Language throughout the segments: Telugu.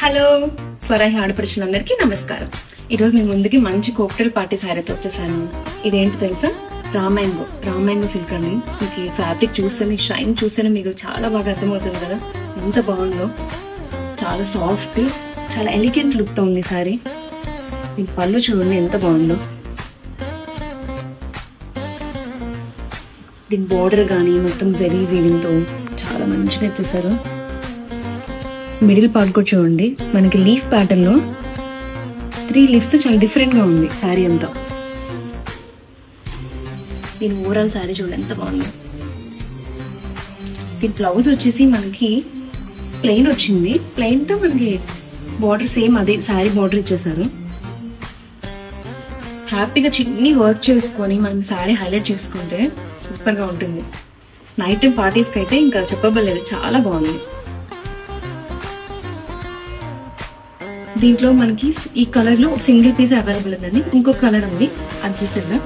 హలో స్వరాహి ఆడపడుచులందరికీ నమస్కారం. ఈరోజు నేను ముందుకి మంచి కోక్టైల్ పార్టీ శారీతో వచ్చేసాను. ఇదేంటి తెలుసా? రామాంగో సిల్క్ అండి. మీకు ఫ్యాబ్రిక్ చూస్తేనే, షైన్ చూస్తేనే మీకు చాలా బాగా అర్థమవుతుంది కదా ఎంత బాగుందో. చాలా సాఫ్ట్, చాలా ఎలిగెంట్ లుక్ తో ఉంది సారీ. దీని పళ్ళు చూడండి ఎంత బాగుందో. దీని బోర్డర్ కానీ మొత్తం జరీ వీవింగ్ తో చాలా మంచిగా ఇచ్చేసారు. మిడిల్ పార్ట్ కూడా చూడండి, మనకి లీఫ్ ప్యాటర్న్ లో 3 లీవ్స్ తో చాలా డిఫరెంట్ గా ఉంది శారీ అంతా. దీని ఓవరాల్ శారీ చూడండి ఎంత బాగుంది. దీని బ్లౌజ్ వచ్చేసి మనకి ప్లెయిన్ వచ్చింది. ప్లెయిన్ తో మనకి బార్డర్ సేమ్ అదే శారీ బార్డర్ ఇచ్చేసారు. హ్యాపీగా చిన్ని వర్క్ చేసుకొని మనం శారీ హైలైట్ చేసుకుంటే సూపర్ గా ఉంటుంది. నైట్ టైం పార్టీస్ కి అయితే ఇంకా చెప్పబడలేదు, చాలా బాగుంది. దీంట్లో మనకి ఈ కలర్ లో సింగిల్ పీస్ అవైలబుల్ ఉందండి. ఇంకొక కలర్ ఉంది, అది చూసేదా.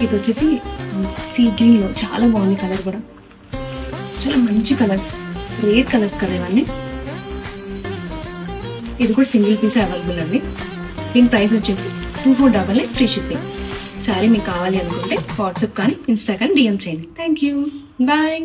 ఇది వచ్చేసి సీ గ్రీన్ లో చాలా బాగుంది. కలర్ కూడా చాలా మంచి కలర్స్, రేర్ కలర్స్ కదా ఇవన్నీ. ఇది కూడా సింగిల్ పీస్ అవైలబుల్ అండి. దీని ప్రైస్ వచ్చేసి 2488 ఫ్రీ షిప్పింగ్. శారీ మీకు కావాలి అనుకుంటే వాట్సాప్ కానీ ఇన్స్టా కానీ డిఎం చేయండి. Thank you, bye.